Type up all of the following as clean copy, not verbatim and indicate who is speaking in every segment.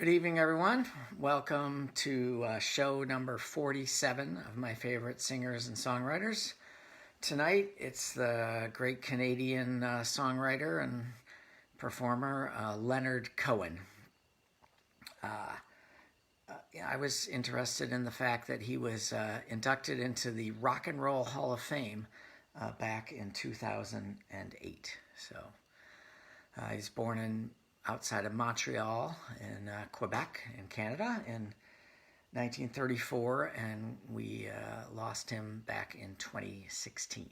Speaker 1: Good evening, everyone. Welcome to show number 47 of my favorite singers and songwriters. Tonight, it's the great Canadian songwriter and performer Leonard Cohen. I was interested in the fact that he was inducted into the Rock and Roll Hall of Fame back in 2008. So he's born outside of Montreal in Quebec in Canada in 1934, and we lost him back in 2016.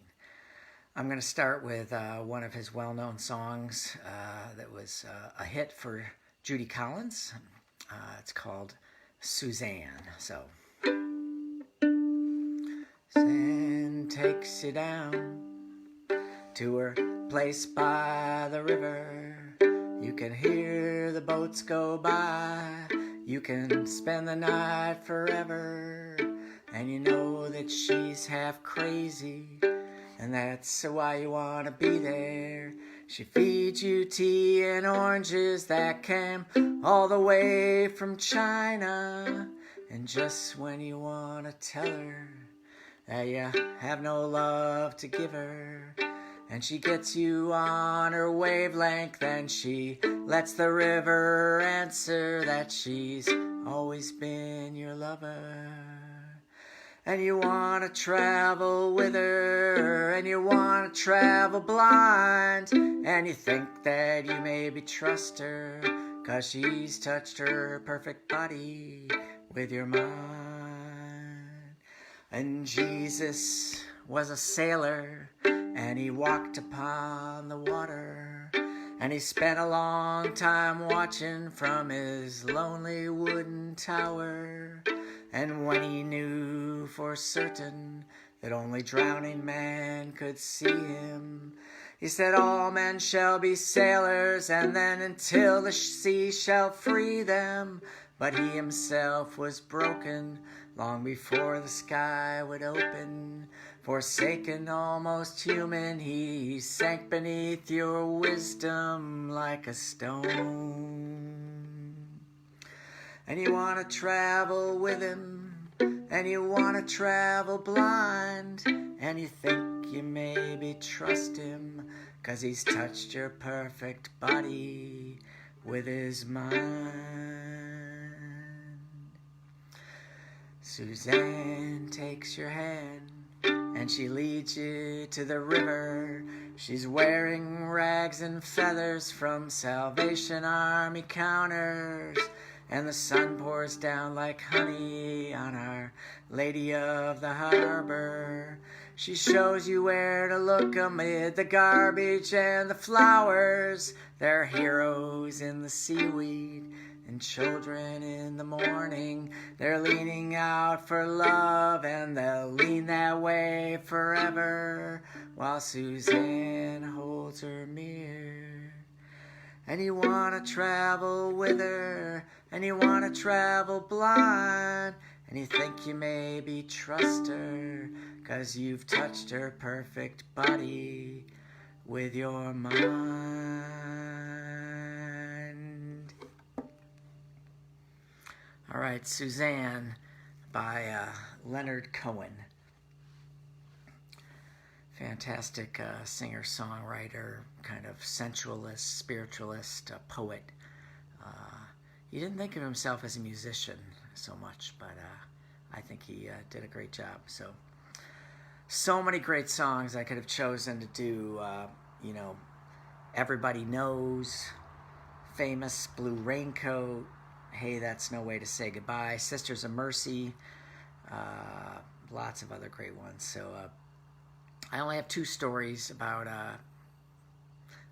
Speaker 1: I'm going to start with one of his well-known songs that was a hit for Judy Collins. It's called Suzanne. So, Suzanne takes you down to her place by the river. You can hear the boats go by. You can spend the night forever. And you know that she's half crazy, and that's why you want to be there. She feeds you tea and oranges that came all the way from China. And just when you want to tell her that you have no love to give her, and she gets you on her wavelength, and she lets the river answer that she's always been your lover. And you want to travel with her, and you want to travel blind, and you think that you maybe trust her, 'cause she's touched her perfect body with your mind. And Jesus was a sailor, and he walked upon the water, and he spent a long time watching from his lonely wooden tower. And when he knew for certain that only drowning man could see him, he said, all men shall be sailors, and then until the sea shall free them. But he himself was broken long before the sky would open. Forsaken, almost human, he sank beneath your wisdom like a stone. And you want to travel with him, and you want to travel blind, and you think you maybe trust him, 'cause he's touched your perfect body with his mind. Suzanne takes your hand, and she leads you to the river. She's wearing rags and feathers from Salvation Army counters, and the sun pours down like honey on Our Lady of the Harbor. She shows you where to look amid the garbage and the flowers. There are heroes in the seaweed and children in the morning. They're leaning out for love, and they'll lean that way forever, while Suzanne holds her mirror. And you want to travel with her, and you want to travel blind, and you think you maybe trust her, 'cause you've touched her perfect body with your mind. All right, Suzanne by Leonard Cohen. Fantastic singer-songwriter, kind of sensualist, spiritualist, poet. He didn't think of himself as a musician so much, but I think he did a great job. So many great songs I could have chosen to do. Everybody Knows, Famous, Blue Raincoat, Hey, That's No Way to Say Goodbye, Sisters of Mercy, lots of other great ones. So I only have two stories about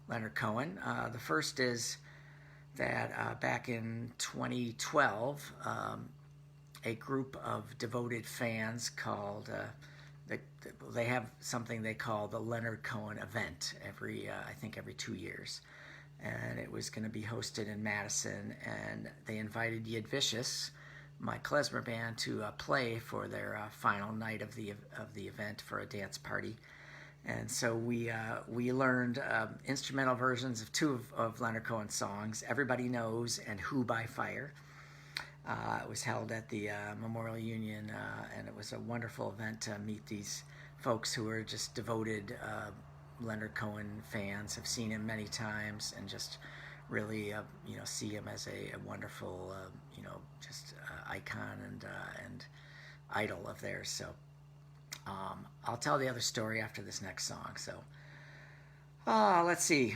Speaker 1: Leonard Cohen. The first is that back in 2012, a group of devoted fans called, they have something they call the Leonard Cohen event I think every 2 years. And it was going to be hosted in Madison, and they invited Yid Vicious, my klezmer band, to play for their final night of the event for a dance party. And so we learned instrumental versions of two of Leonard Cohen's songs, Everybody Knows and Who by Fire. It was held at the Memorial Union, and it was a wonderful event to meet these folks who are just devoted Leonard Cohen fans, have seen him many times, and just really see him as a wonderful icon and idol of theirs. So I'll tell the other story after this next song. So let's see.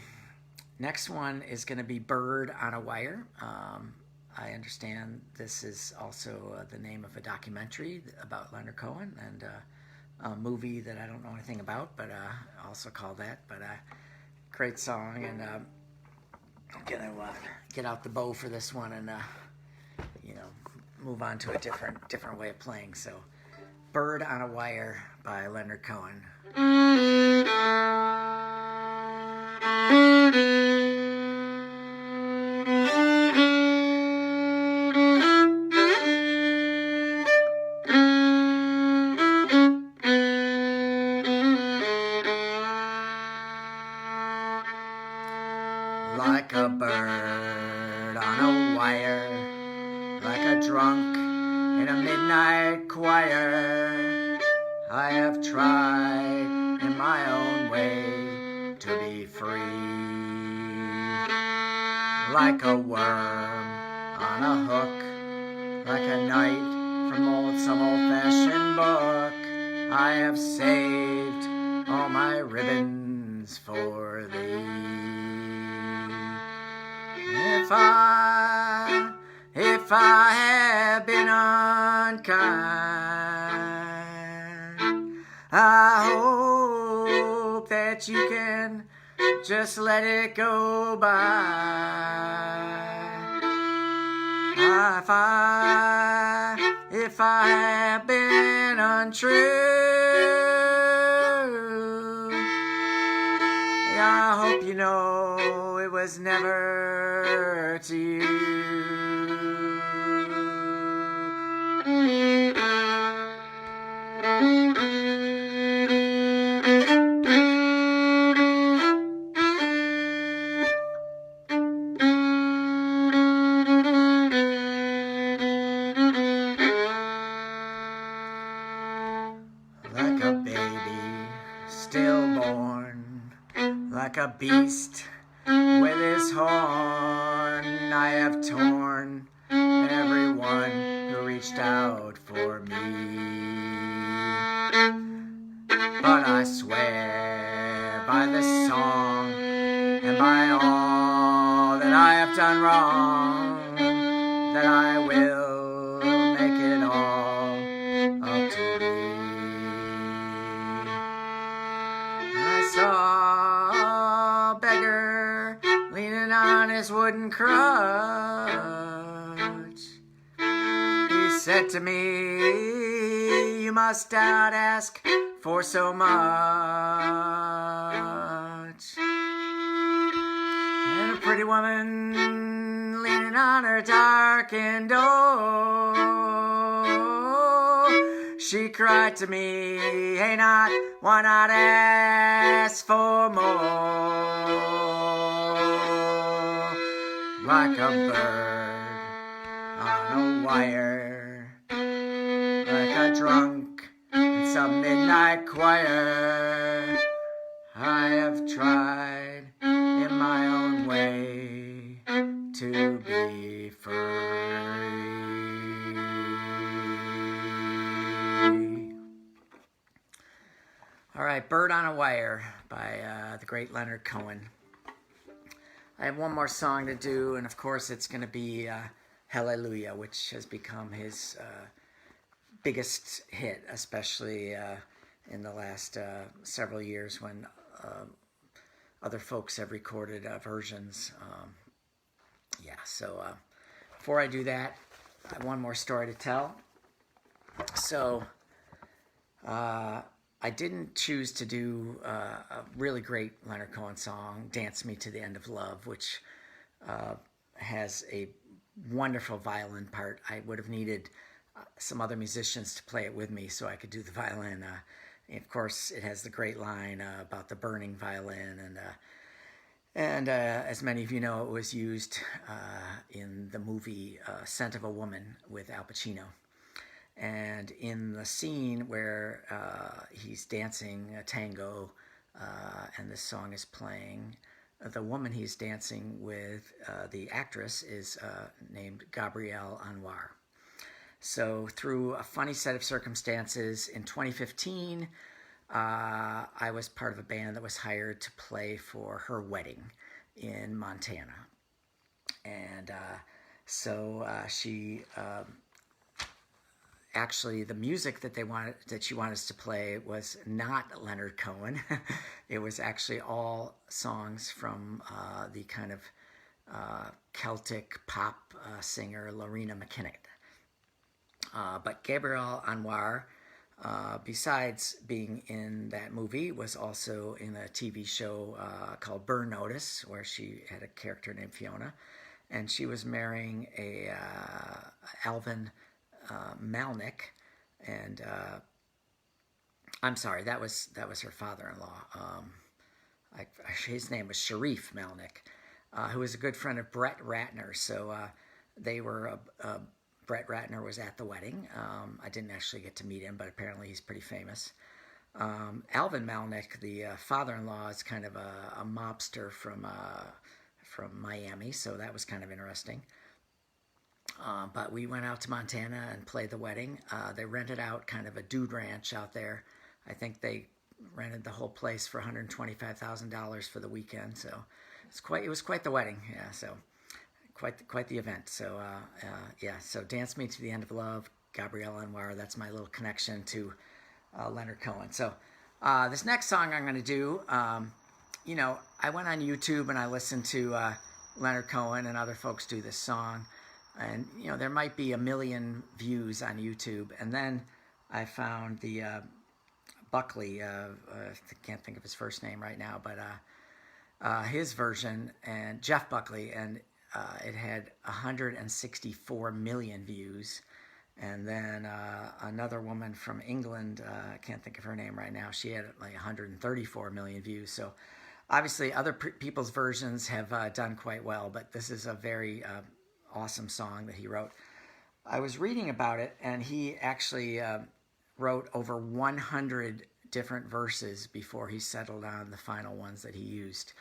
Speaker 1: Next one is going to be Bird on a Wire. I understand this is also the name of a documentary about Leonard Cohen, and a movie that I don't know anything about, but also called that. But great song, and I'm gonna get out the bow for this one and move on to a different way of playing. So, Bird on a Wire by Leonard Cohen. Like a bird on a wire, like a drunk in a midnight choir, I have tried in my own way to be free. Like a worm on a hook, like a knight from some old-fashioned book, I have saved all my ribbons for thee. If I have been unkind, I hope that you can just let it go by. If I have been untrue, I hope you know it was never to you. Like a baby stillborn, like a beast with his horn, I have torn everyone who reached out for me. But I swear by the song and by all that I have done wrong, that I will make it all up to thee. I saw a beggar leaning on his wooden crutch. He said to me, you must not ask for so much. And a pretty woman leaning on her darkened door, she cried to me, hey, why not ask for more? Like a bird on a wire, like a drunk in some midnight choir, I have tried in my own way to be free. All right, Bird on a Wire by the great Leonard Cohen. I have one more song to do, and of course it's going to be Hallelujah, which has become his biggest hit, especially in the last several years when other folks have recorded versions. So before I do that, I have one more story to tell. So I didn't choose to do a really great Leonard Cohen song, Dance Me to the End of Love, which has a wonderful violin part. I would have needed some other musicians to play it with me so I could do the violin. Of course, it has the great line about the burning violin, and as many of you know, it was used in the movie Scent of a Woman with Al Pacino. And in the scene where he's dancing a tango and this song is playing, the woman he's dancing with, the actress, is named Gabrielle Anwar. So through a funny set of circumstances, in 2015, I was part of a band that was hired to play for her wedding in Montana. And so she... actually, the music that she wanted us to play was not Leonard Cohen. It was actually all songs from the kind of Celtic pop singer Lorena McKinnon. But Gabrielle Anwar, besides being in that movie, was also in a TV show called Burn Notice, where she had a character named Fiona, and she was marrying a Alvin Malnick, and I'm sorry, that was her father-in-law. His name was Sharif Malnick, who was a good friend of Brett Ratner. So they were Brett Ratner was at the wedding. I didn't actually get to meet him, but apparently he's pretty famous. Alvin Malnick, the father-in-law, is kind of a mobster from Miami, so that was kind of interesting. But we went out to Montana and played the wedding. They rented out kind of a dude ranch out there. I think they rented the whole place for $125,000 for the weekend. So it was quite the wedding. Yeah, so quite the event. So yeah, so Dance Me to the End of Love, Gabrielle Anwar. That's my little connection to Leonard Cohen. So this next song I'm going to do, you know, I went on YouTube and I listened to Leonard Cohen and other folks do this song. And, you know, there might be 1 million views on YouTube. And then I found the Buckley, I can't think of his first name right now, but his version, and Jeff Buckley, and it had 164 million views. And then another woman from England, I can't think of her name right now, she had like 134 million views. So obviously other people's versions have done quite well, but this is a very... awesome song that he wrote. I was reading about it, and he actually wrote over 100 different verses before he settled on the final ones that he used.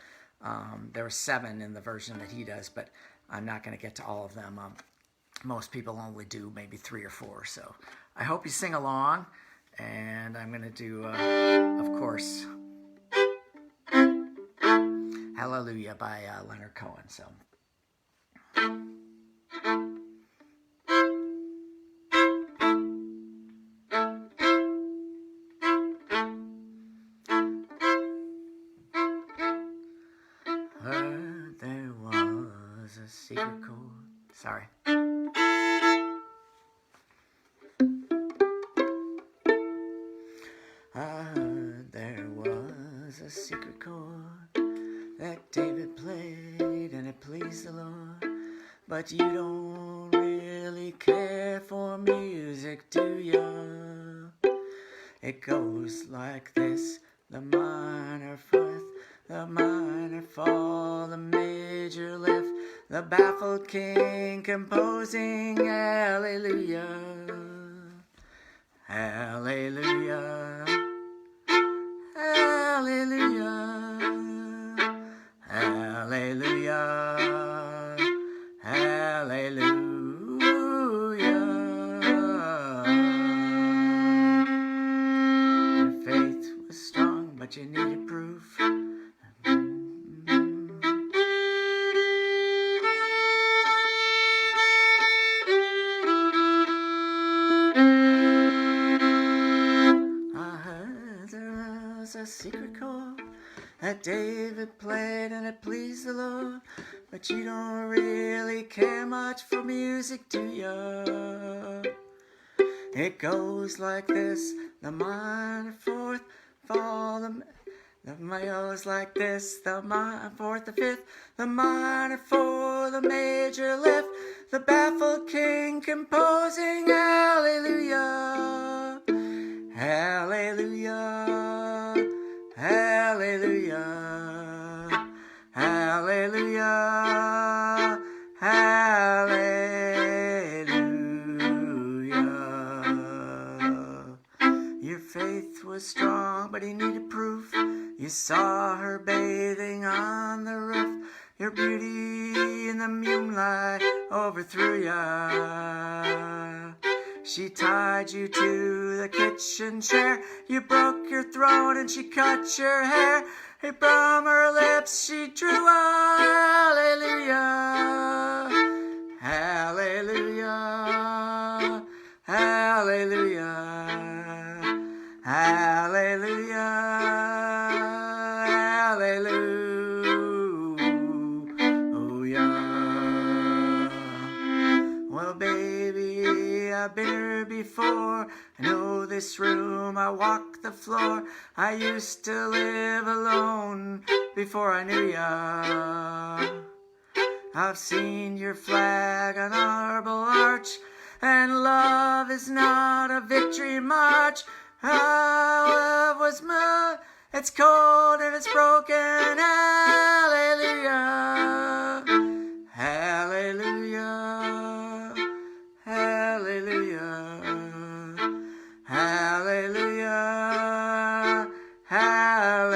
Speaker 1: There were 7 in the version that he does, but I'm not going to get to all of them. Most people only do maybe 3 or 4, so I hope you sing along, and I'm going to do, of course, Hallelujah by Leonard Cohen. So. There was a secret chord. Sorry. I heard there was a secret chord that David played and it pleased the Lord. But you don't really care for music, do you? It goes like this: the minor fourth, the minor fall, the major lift, the baffled king composing hallelujah, hallelujah, hallelujah, hallelujah, hallelujah. Your faith was strong, but you needed proof. A secret chord that David played and it pleased the Lord, but you don't really care much for music, do you? It goes like this: the minor fourth fall, the mayor's like this: the minor fourth, the fifth, the minor four, the major lift, the baffled king composing hallelujah, Hallelujah, hallelujah, hallelujah, hallelujah. Your faith was strong, but he needed proof. You saw her bathing on the roof. Your beauty in the moonlight overthrew ya. She tied you to the kitchen chair. You broke your throat and she cut your hair. And from her lips she drew a hallelujah. Hallelujah. Hallelujah. Hallelujah. Hallelujah. Well, baby, I've been here before. I know this room, I walk the floor. I used to live alone before I knew ya. I've seen your flag on Marble Arch, and love is not a victory march. Our love was moved, it's cold and it's broken. Hallelujah. Hallelujah. Hallelujah. Hallelujah. Hallelujah.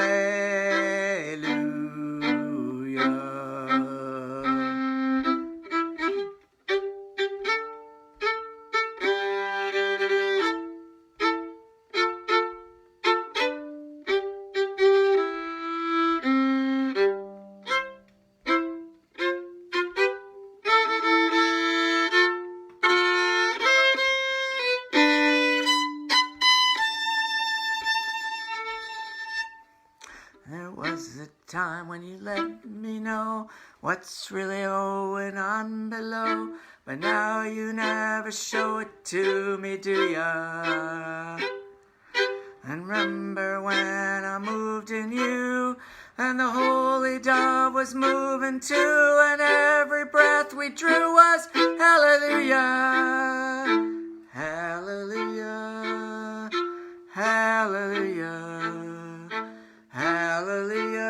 Speaker 1: There was a time when you let me know what's really going on below, but now you never show it to me, do ya? And remember when I moved in you, and the holy dove was moving too, and every breath we drew was hallelujah. Hallelujah. Hallelujah. Hallelujah,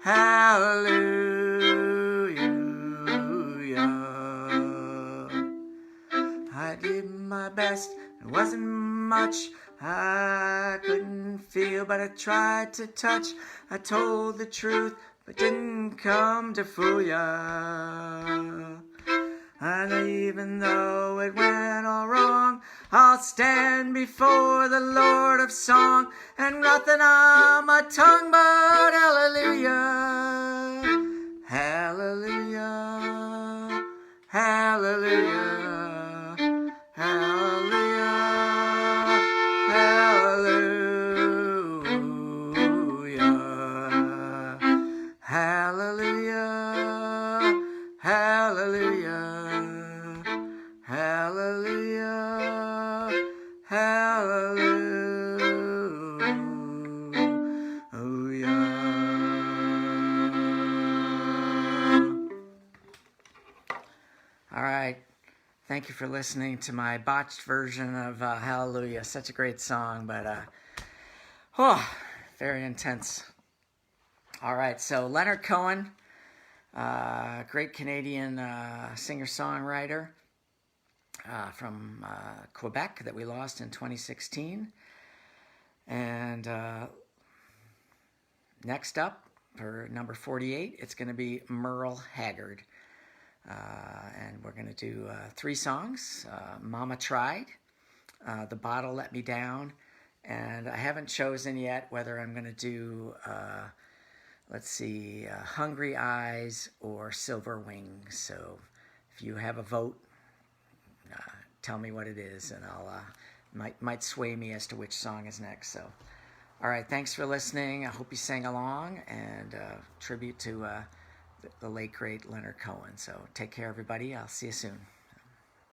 Speaker 1: hallelujah. I did my best, it wasn't much. I couldn't feel, but I tried to touch. I told the truth, but didn't come to fool ya. And even though it went all wrong, I'll stand before the Lord of song, and nothing on my tongue but hallelujah. Hallelujah. Hallelujah. Hallelujah. Hallelujah. Hallelujah. Hallelujah. Hallelujah, hallelujah. All right, thank you for listening to my botched version of Hallelujah. Such a great song, but very intense. All right, so Leonard Cohen, great Canadian singer-songwriter. From Quebec that we lost in 2016. And next up, for number 48, it's going to be Merle Haggard. And we're going to do 3 songs. Mama Tried, The Bottle Let Me Down, and I haven't chosen yet whether I'm going to do, Hungry Eyes or Silver Wings. So if you have a vote, tell me what it is, and I'll might sway me as to which song is next. So, all right, thanks for listening. I hope you sang along, and tribute to the late great Leonard Cohen. So take care, everybody. I'll see you soon.